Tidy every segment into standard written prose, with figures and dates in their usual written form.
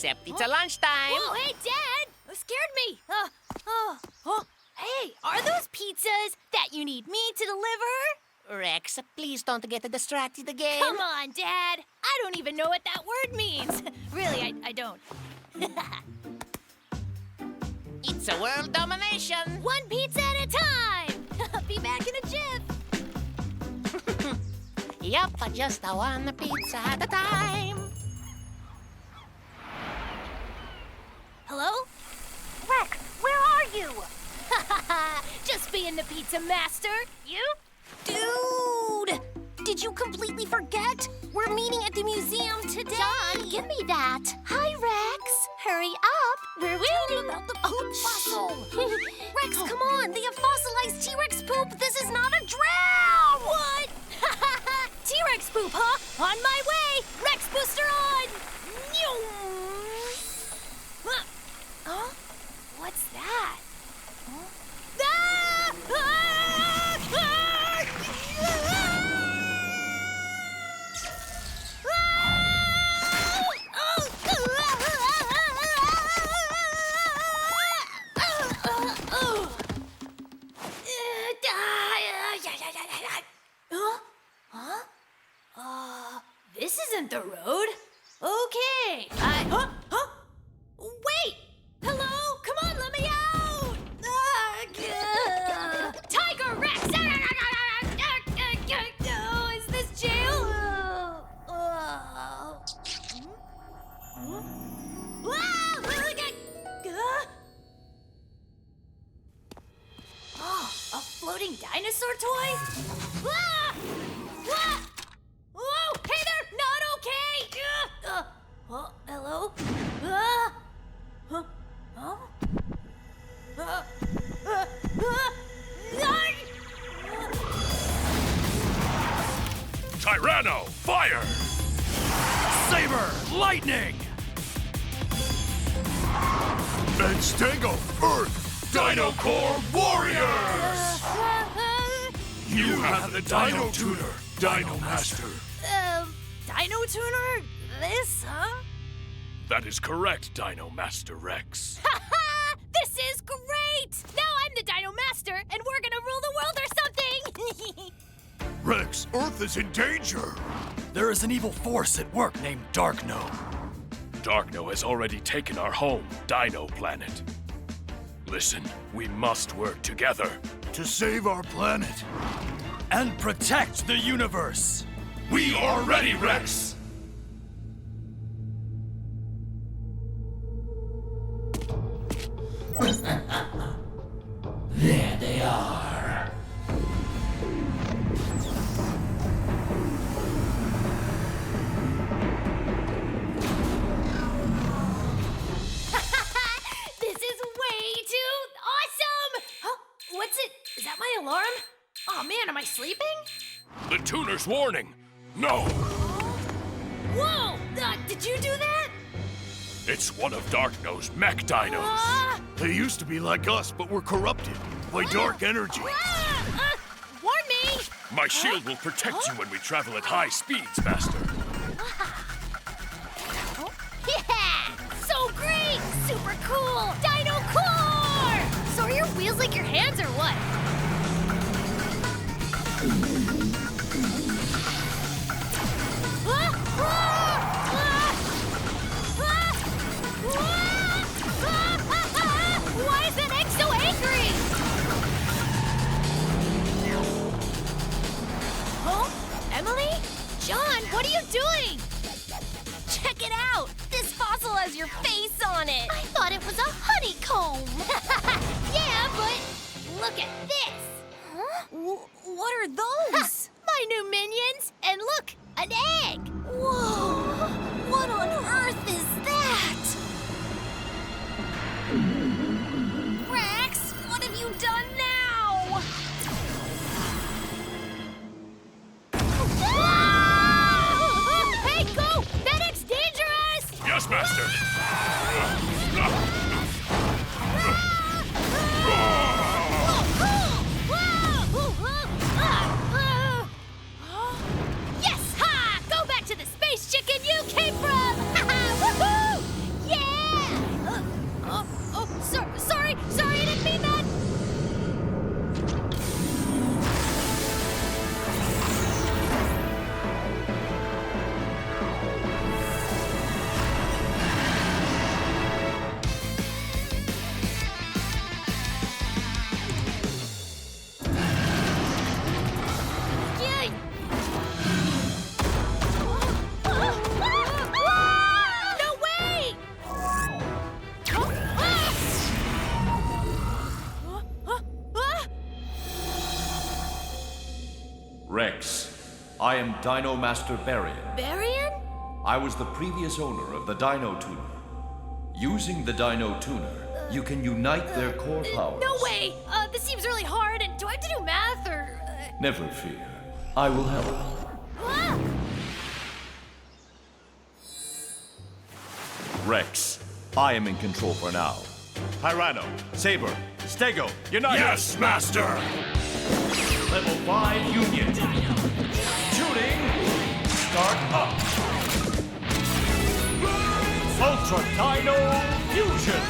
except it's a lunchtime. Whoa, hey, Dad! You scared me. Hey, are those pizzas that you need me to deliver? Rex, please don't get distracted again. Come on, Dad. I don't even know what that word means. Really, I don't. It's a world domination. One pizza at a time. Be back in a jiff. Yup, just one pizza at a time. Hello? Rex, where are you? Just being the pizza master. You? Dude! Did you completely forget? We're meeting at the museum today. John, give me that. Hi, Rex. Hurry up. We're waiting. About the poop fossil. Rex, come on. They have fossilized T-Rex poop. This is not a drown. What? T-Rex poop, huh? On my way. Rex booster on. Huh? What's that? Huh? Ah! Ah! Ah! This isn't the road. Okay. Wait! Hello? Come on, let me out! Tiger Rex! Oh, is this jail? Oh, a floating dinosaur toy? Whoa! Hey there! Not okay! Hello? Tyranno, fire! Saber, lightning! And Stango, earth! Dinocore warriors! You have the Dino Tuner, Dino Master. Dino Tuner? This, huh? That is correct, Dino Master Rex. Ha-ha! This is great! Now I'm the Dino Master, and we're gonna rule the world or something! Rex, Earth is in danger! There is an evil force at work named Darkno. Darkno has already taken our home, Dino Planet. Listen, we must work together. To save our planet. And protect the universe! We are ready, Rex! There they are. This is way too awesome! Huh? What's it? Is that my alarm? Oh man, am I sleeping? The tuner's warning! No! Whoa! Did you do that? It's one of Darkno's MechDinos. They used to be like us, but were corrupted by dark energy. Warn me! My shield will protect you when we travel at high speeds, Master. Yeah! So great! Super cool! Dinocore! So are your wheels like your hands or what? Why is that egg so angry? Huh? Emily? John, what are you doing? Check it out! This fossil has your face on it! I thought it was a honeycomb. Yeah, but look at this! Huh? What are those? My new minions! And look, an egg! Whoa! What on earth is that? Rex, what have you done now? Hey, go! That egg's dangerous! Yes, Master. Yes! Ha! Go back to the space chicken you came from! Woohoo! Yeah! am Dino Master Barian. Barian? I was the previous owner of the Dino Tuner. Using the Dino Tuner, you can unite their core powers. No way! This seems really hard, and do I have to do math, or... Never fear. I will help. Ah! Rex, I am in control for now. Tyranno, Saber, Stego, unite! Yes, Master! Level 5 Union. Shooting. Start up. Ultra Dino Fusion.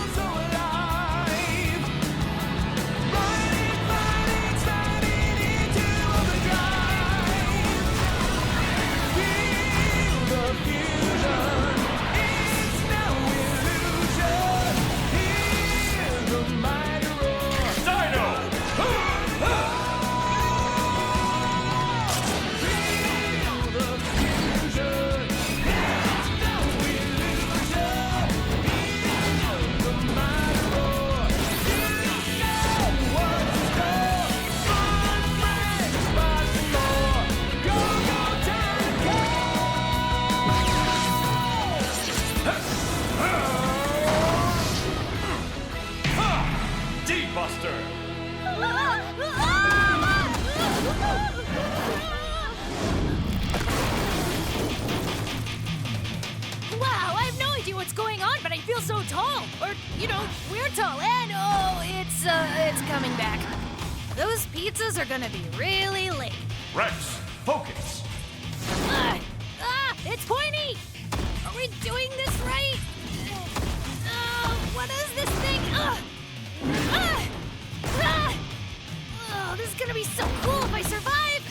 Wow, I have no idea what's going on, but I feel so tall. Or, you know, we're tall. And, it's coming back. Those pizzas are gonna be really late. Rex, focus. It's pointy! Are we doing this right? What is this thing? Oh, this is gonna be so cool if I survive!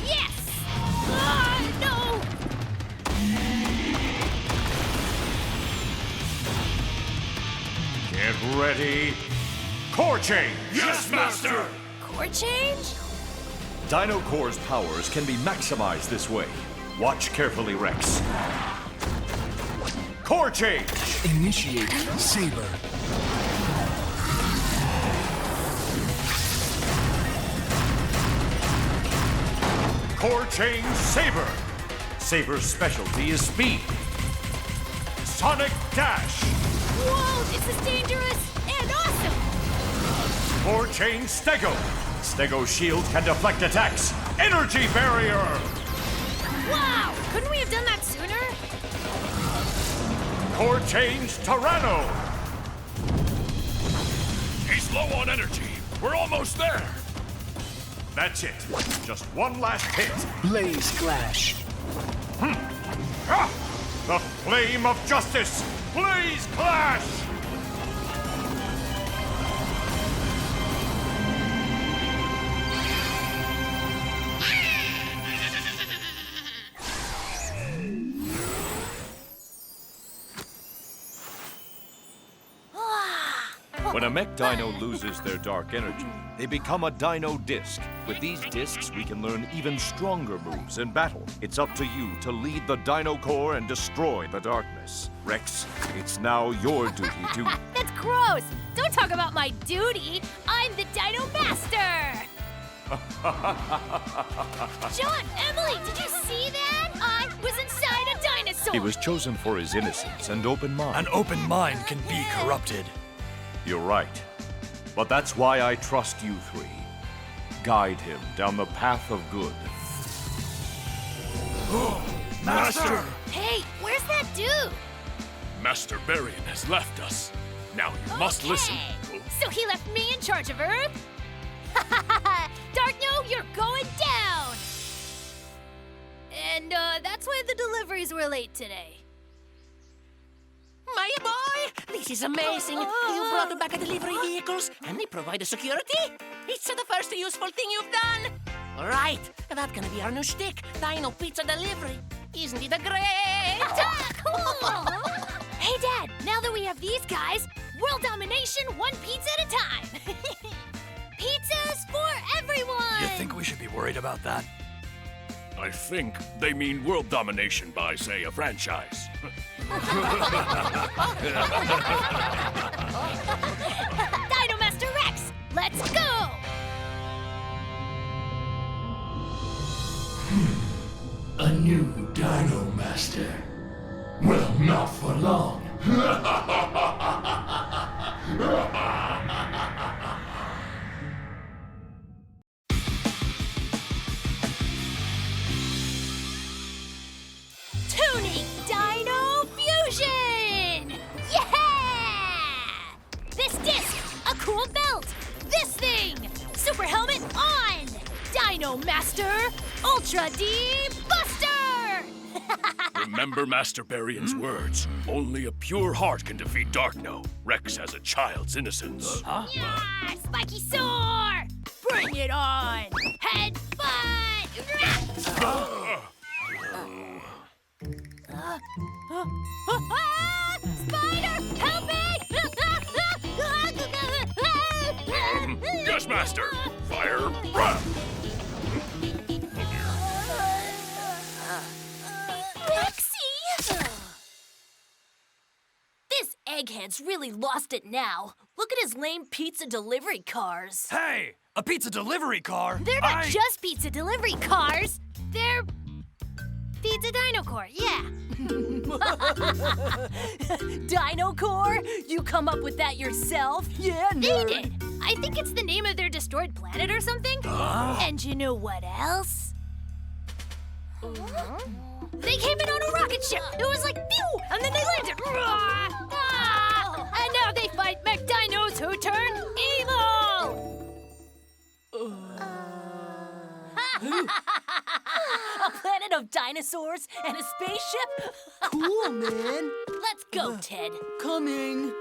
Yes! No! Get ready. Core change! Yes, Master! Core change? DinoCores' powers can be maximized this way. Watch carefully, Rex. Core change! Initiate Saber. Core change Saber. Saber's specialty is speed. Sonic Dash. Whoa, this is dangerous and awesome! Core change Stego. Stego's shield can deflect attacks. Energy barrier. Wow, couldn't we have done that sooner? Core change Tyranno. He's low on energy. We're almost there. That's it. Just one last hit. Blaze Clash. The flame of justice. Blaze Clash. When a MechDino loses their dark energy, they become a Dino Disc. With these discs, we can learn even stronger moves in battle. It's up to you to lead the Dinocore and destroy the darkness. Rex, it's now your duty to... That's gross! Don't talk about my duty! I'm the Dino Master! John, Emily, did you see that? I was inside a dinosaur! He was chosen for his innocence and open mind. An open mind can be corrupted. You're right. But that's why I trust you three. Guide him down the path of good. Master! Hey, where's that dude? Master Barian has left us. Now you must listen. So he left me in charge of Earth? Darkno, you're going down! And, that's why the deliveries were late today. My boy, this is amazing. You brought back delivery vehicles, and they provide the security. It's the first useful thing you've done. All right, that's gonna be our new shtick, Dino Pizza Delivery. Isn't it great? Cool! Hey, Dad, now that we have these guys, world domination one pizza at a time. Pizzas for everyone! You think we should be worried about that? I think they mean world domination by, say, a franchise. Dino Master Rex, let's go! new Dino Master. Well, not for long. Tuning Dino Fusion! Yeah! This disc, a cool belt. This thing, super helmet on. Dino Master, Ultra D Buster! Remember Master Barian's words. Only a pure heart can defeat Darkno. Rex has a child's innocence. Yeah, Spiky Soar! Bring it on! Head butt! Spider, help me! Yes, Master. Fire breath. Rexy! This egghead's really lost it now. Look at his lame pizza delivery cars. Hey! A pizza delivery car? They're not just pizza delivery cars. They're pizza Dinocore, yeah. Dinocore? You come up with that yourself? Yeah, They did. I think it's the name of their destroyed planet or something. And you know what else? They came in on a rocket ship. It was like, pew! And then they landed. And now they fight MechDinos who turn evil! A planet of dinosaurs and a spaceship? Cool, man. Let's go, Ted. Coming.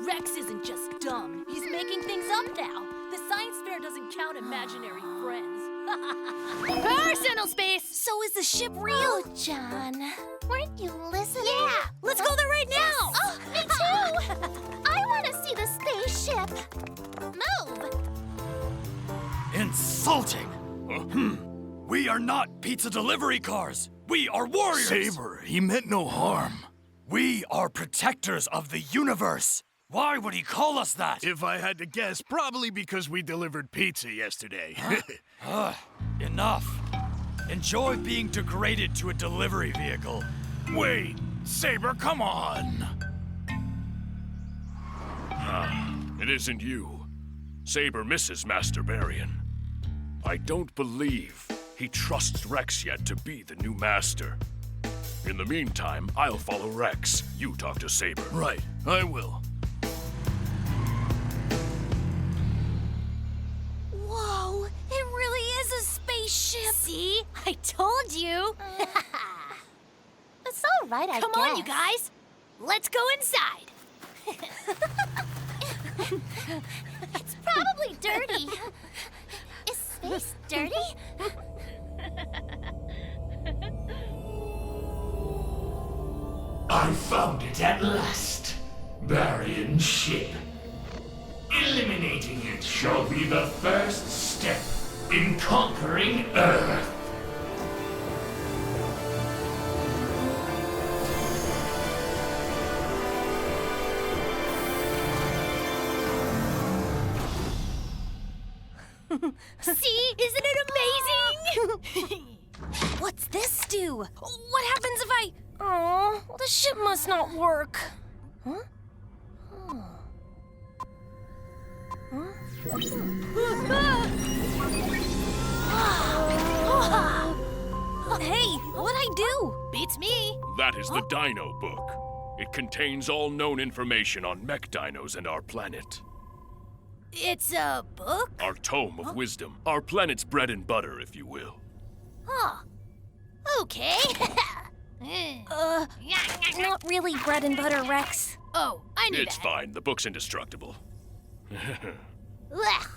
Rex isn't just dumb. He's making things up now. The science fair doesn't count imaginary friends. Personal space! So is the ship real? Oh, John, weren't you listening? Yeah, let's go there right now. Oh, me too! I want to see the spaceship. Move! Insulting! We are not pizza delivery cars. We are warriors. Saber, he meant no harm. We are protectors of the universe. Why would he call us that? If I had to guess, probably because we delivered pizza yesterday. Enough. Enjoy being degraded to a delivery vehicle. Wait, Saber, come on. It isn't you. Saber misses Master Barian. I don't believe he trusts Rex yet to be the new master. In the meantime, I'll follow Rex. You talk to Saber. Right, I will. Whoa, it really is a spaceship. See? I told you. It's all right, I Come guess. on, you guys. Let's go inside. It's probably dirty. Is space dirty? I found it at last. Barian's ship. Eliminating it shall be the first step in conquering Earth. See? Isn't it amazing? What's this do? What happens if I... Oh, the ship must not work. Huh? Hey, what'd I do? Beats me. That is the Dino Book. It contains all known information on MechDinos and our planet. It's a book? Our tome of wisdom. Our planet's bread and butter, if you will. Huh. Okay. Not really bread and butter, Rex. Oh, I knew It's that. fine. The book's indestructible. Ugh.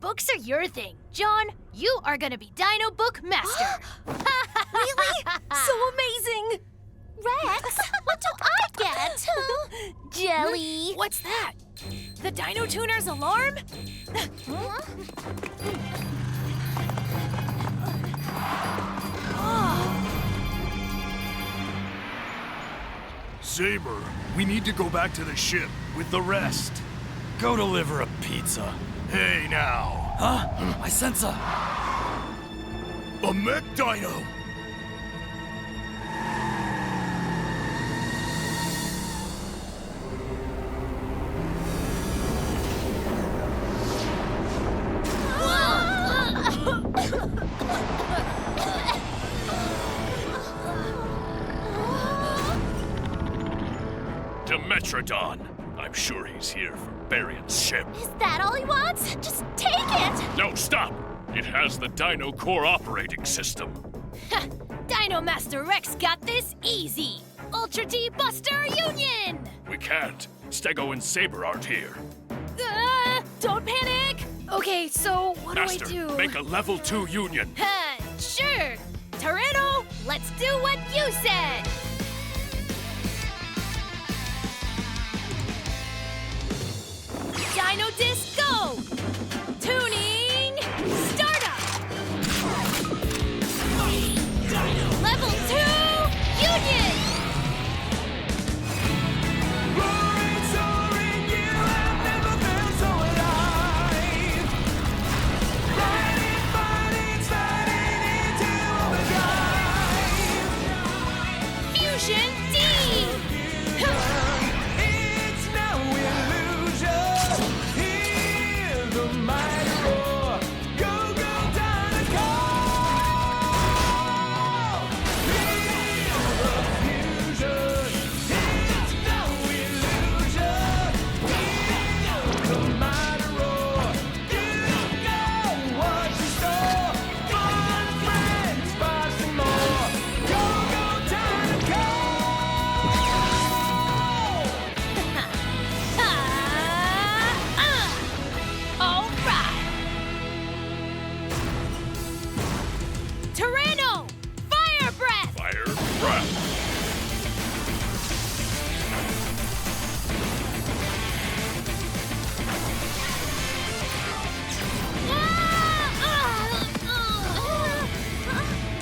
Books are your thing. John, you are gonna be Dino Book Master. Really? So amazing! Rex, what do I get? Jelly. What's that? The Dino Tuner's alarm? Saber, we need to go back to the ship with the rest. Go deliver a pizza. Hey now. Huh? I sense a... A mech dino. Demetron. I'm sure he's here for Barion's ship. Is that all he wants? Just take it! No, stop! It has the Dinocore operating system. Ha! Dino Master Rex got this easy! Ultra D Buster Union! We can't. Stego and Saber aren't here. Don't panic! Okay, so what Master, do I do? make a level 2 union. Sure! Tyranno, let's do what you said! Dino Disc Go! Tuning Startup! Level 2 Union! Fusion D! Tyranno! Fire breath! Fire breath.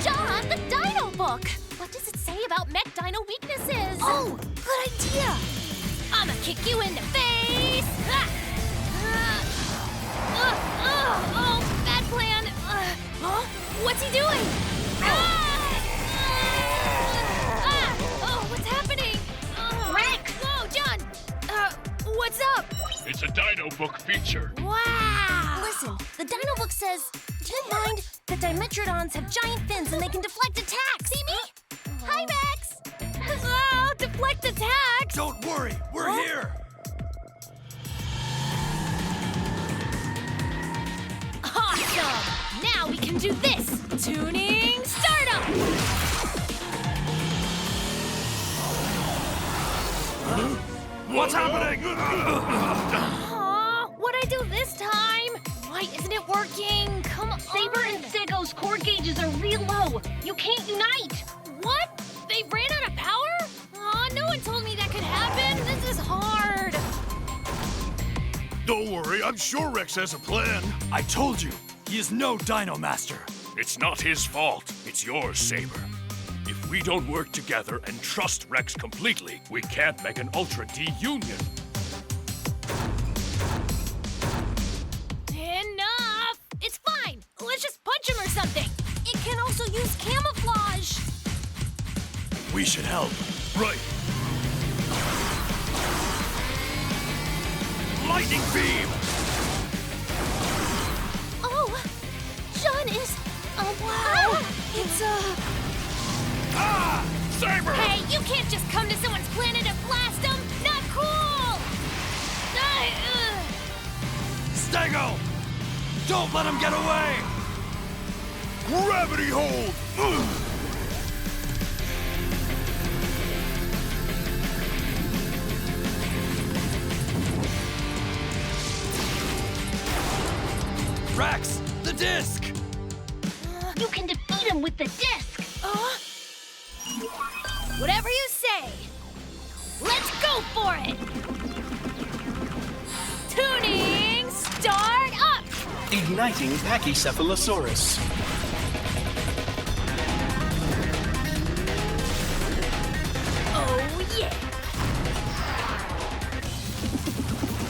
John, the Dino Book! What does it say about MechDino weaknesses? Oh, good idea! I'ma kick you in the face! Oh, bad plan! Huh? What's he doing? Oh, what's happening? Rex! Whoa, John! What's up? It's a Dino Book feature. Wow! Listen, the Dino Book says, do you mind that Dimetrons have giant fins and they can deflect attacks? See me? Hi, Rex! Oh, deflect attacks! Don't worry, we're here. Awesome! Now we can do this! Tuning Startup! What's happening? What'd I do this time? Why isn't it working? Come on! Saber and Stego's core gauges are real low. You can't unite. What? They ran out of power? Aw, no one told me that could happen. This is hard. Don't worry, I'm sure Rex has a plan. I told you, he is no Dino Master. It's not his fault. It's yours, Saber. If we don't work together and trust Rex completely, we can't make an Ultra D union. Enough! It's fine. Let's just punch him or something. It can also use camouflage. We should help. Right. Lightning beam! Oh, John is... Oh, Wow! It's Ah! Saber! Hey, you can't just come to someone's planet and blast them! Not cool! Stego! Don't let him get away! Gravity hold! Rex, the disc! You can defeat him with the disc. Whatever you say. Let's go for it! Tuning Start Up! Igniting Pachycephalosaurus. Oh, yeah!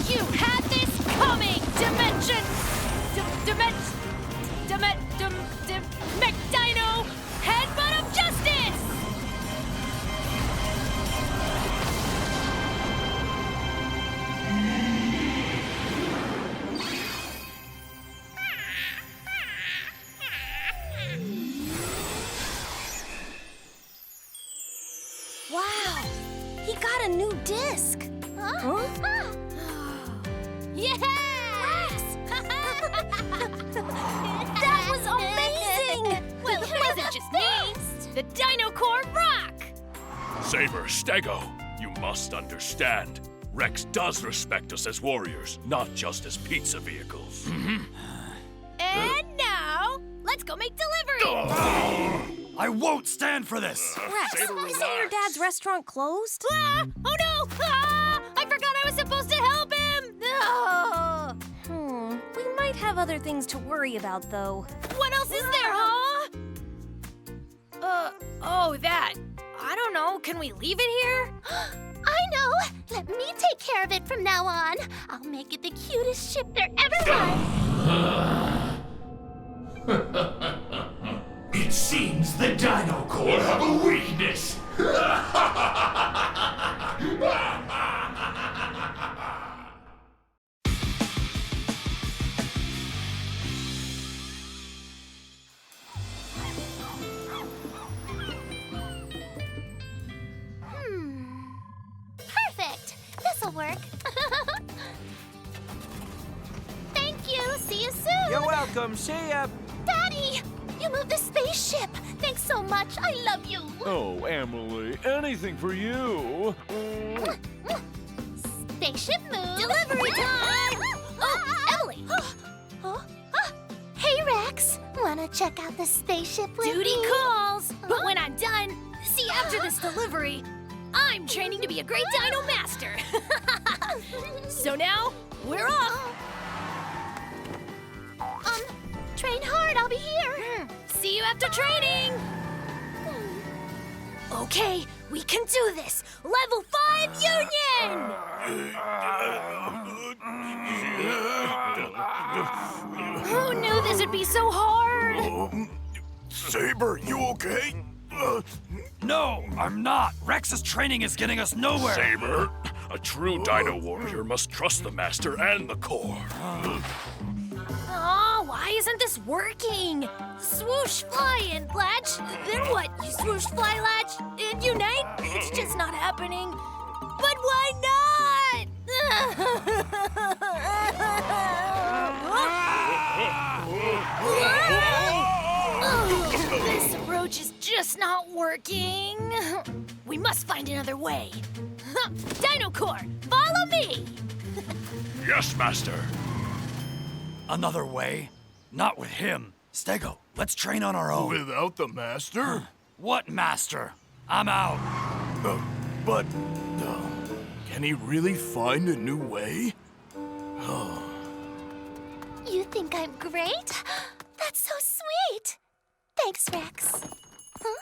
You had this coming, Dimension! MechDino! Headbutt of Justice! He got a new disc. Huh? Yeah! That was amazing! Well, it wasn't just me. The Dinocore rock! Saber, Stego, you must understand. Rex does respect us as warriors, not just as pizza vehicles. And now, let's go make delivery! I won't stand for this! Rex, isn't your dad's restaurant closed? Ah! Oh no! Ah! I forgot I was supposed to help him! Oh. We might have other things to worry about, though. What else is there, huh? Oh, that. I don't know. Can we leave it here? I know! Let me take care of it from now on. I'll make it the cutest ship there ever was. It seems the Dinocore have a weakness. Perfect! This'll work. Thank you! See you soon! You're welcome. See ya. Daddy! You moved the spaceship! Thanks so much! I love you! Oh, Emily, anything for you. Spaceship move! Delivery time! Oh, Emily! Hey, Rex! Wanna check out the spaceship with Duty me? calls! But when I'm done, see, after this delivery, I'm training to be a great Dino Master. So now, we're off! Train hard, I'll be here! See you after training! Okay, we can do this! Level 5 Union! Who knew this would be so hard? Saber, you okay? No, I'm not. Rex's training is getting us nowhere. Saber, a true Dino warrior must trust the Master and the Core. Oh, why isn't this working? Swoosh, fly, and latch. Then what? You swoosh, fly, latch, and unite? It's just not happening. But why not? This approach is just not working. We must find another way. Dinocore, follow me! Yes, Master. Another way? Not with him. Stego, let's train on our own. Without the master? What master? I'm out. But can he really find a new way? You think I'm great? That's so sweet! Thanks, Rex. Huh?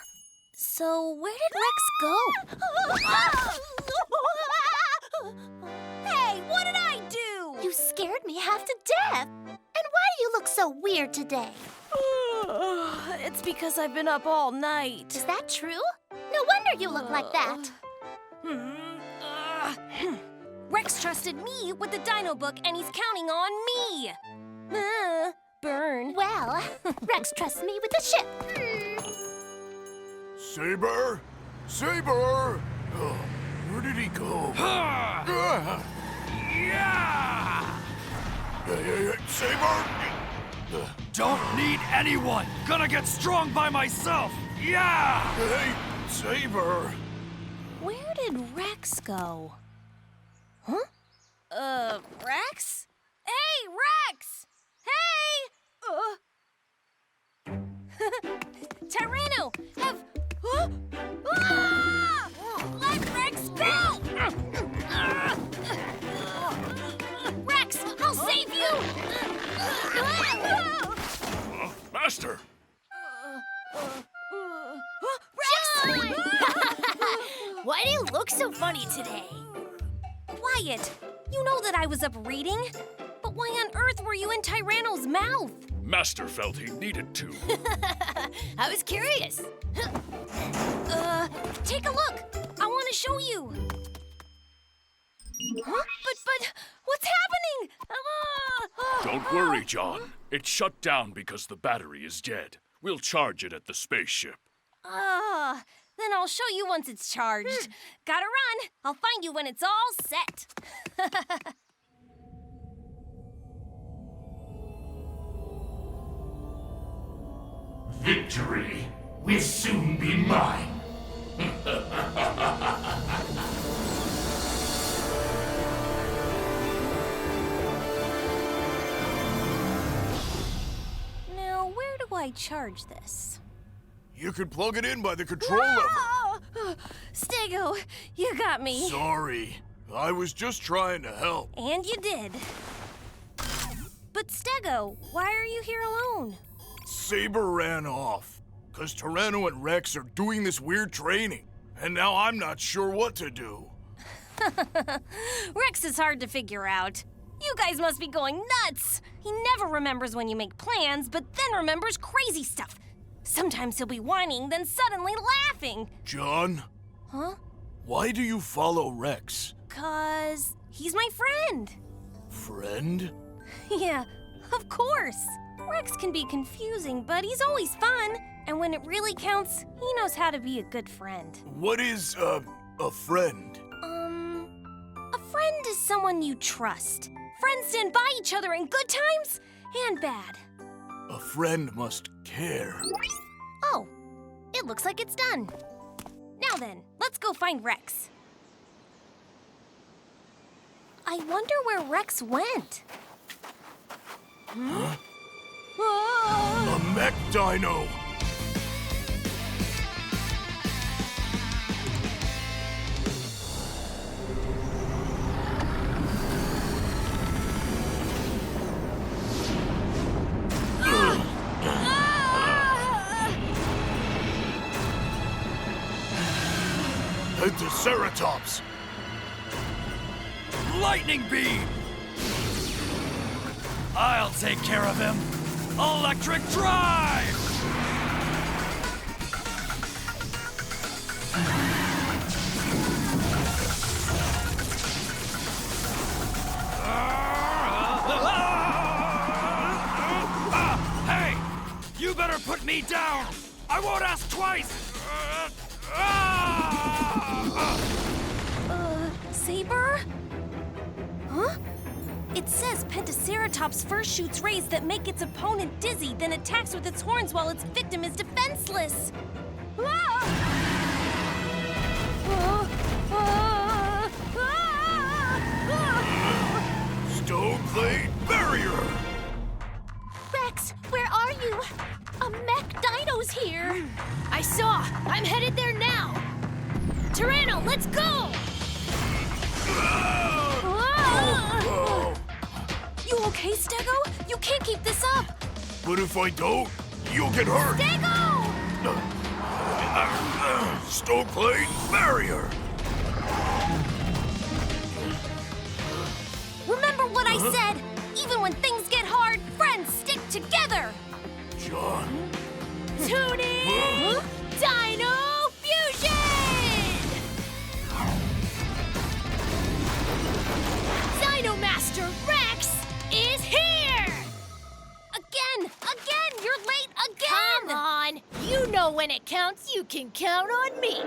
So, where did Rex go? Hey, what did I do? You scared me half to death. And why do you look so weird today? It's because I've been up all night. Is that true? No wonder you look like that. Rex trusted me with the Dino Book, and he's counting on me. Burn. Well, Rex trusts me with the ship. Saber? Saber! Where did he go? Hey, Saber! Don't need anyone. Gonna get strong by myself. Yeah! Hey, Saber! Where did Rex go? Huh? Rex? Hey, Rex! Hey! Tyranno! Let Rex go! Rex, I'll save you! Master! Why do you look so funny today? Quiet! You know that I was up reading. But why on earth were you in Tyranno's mouth? Master felt he needed to. I was curious. Take a look. I want to show you. Huh? But what's happening? Don't worry, John. It shut down because the battery is dead. We'll charge it at the spaceship. Then I'll show you once it's charged. Gotta run. I'll find you when it's all set. Victory will soon be mine. Now, where do I charge this? You could plug it in by the control lever. Stego, you got me. Sorry. I was just trying to help. And you did. But Stego, why are you here alone? Saber ran off. 'Cause Tyranno and Rex are doing this weird training. And now I'm not sure what to do. Rex is hard to figure out. You guys must be going nuts. He never remembers when you make plans, but then remembers crazy stuff. Sometimes he'll be whining, then suddenly laughing. John? Huh? Why do you follow Rex? 'Cause he's my friend. Friend? Yeah, of course. Rex can be confusing, but he's always fun. And when it really counts, he knows how to be a good friend. What is, a friend? A friend is someone you trust. Friends stand by each other in good times and bad. A friend must care. Oh, it looks like it's done. Now then, let's go find Rex. I wonder where Rex went. Huh? Oh! A MechDino! A Triceratops! Lightning beam! I'll take care of him. Electric drive! Hey! You better put me down! I won't ask twice! Saber? Huh? It says Pentaceratops first shoots rays that make its opponent dizzy, then attacks with its horns while its victim is defenseless. Stoneblade barrier! Rex, where are you? A MechDino's here. I saw. I'm headed there now. Tyranno, let's go! You okay, Stego? You can't keep this up. But if I don't, you'll get hurt! Stego! Stoneblade barrier! Remember what I said? Even when things get hard, friends stick together. John? Tune in! Dino Fusion! Dino Master Rex is here! Again! You're late again! Come on! You know when it counts, you can count on me!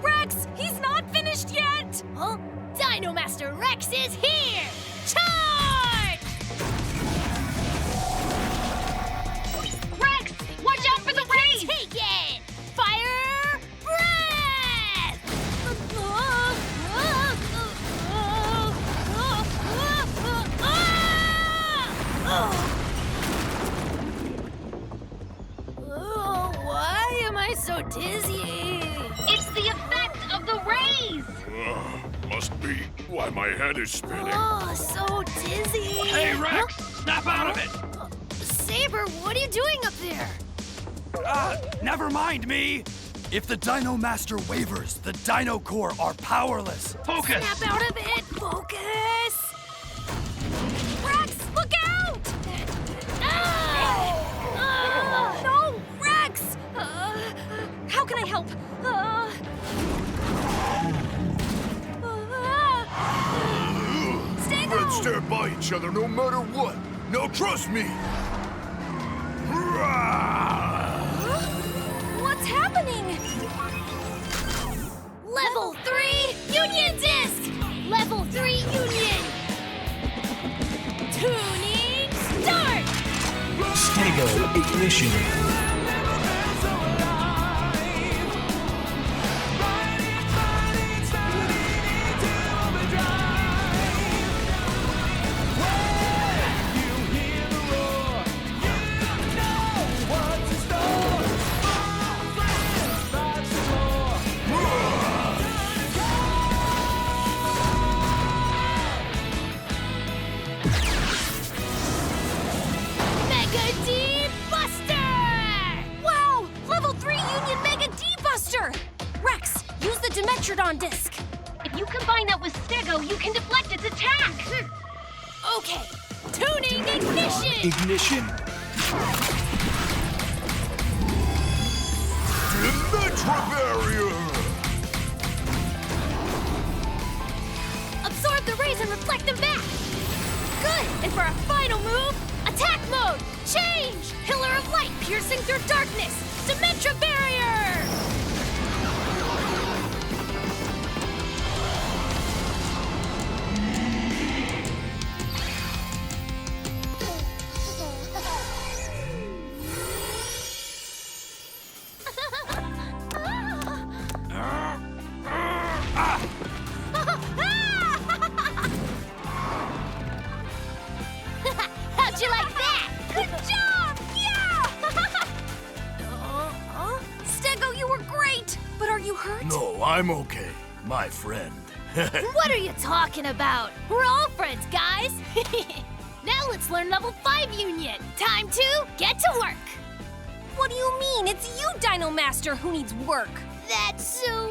Rex! He's not finished yet! Huh? Dino Master Rex is here! Charge! Rex! Watch out for the rays! Take it! Fire breath! Oh, why am I so dizzy? It's the effect of the rays! Must be why my head is spinning. Oh, so dizzy. Hey, Rex! Snap out of it! Saber, what are you doing up there? Never mind me! If the Dino Master wavers, the Dinocore are powerless. Focus! Snap out of it. Focus. Rex, look out! No, Rex! How can I help? Friends stand by each other no matter what. No, trust me. What's happening? Level 3 Union Disc! Level 3 Union! Tuning start! Stego Ignition. Demetron disc. If you combine that with Stego, you can deflect its attack. Okay, tuning ignition! Ignition. Demetron barrier! Absorb the rays and reflect them back. Good, and for our final move, attack mode, change! Pillar of light piercing through darkness, Demetron barrier! How'd you like that? Good job! Yeah! Stego, you were great! But are you hurt? No, I'm okay, my friend. What are you talking about? We're all friends, guys! Now let's learn level 5 Union. Time to get to work! What do you mean? It's you, Dino Master, who needs work. That's so...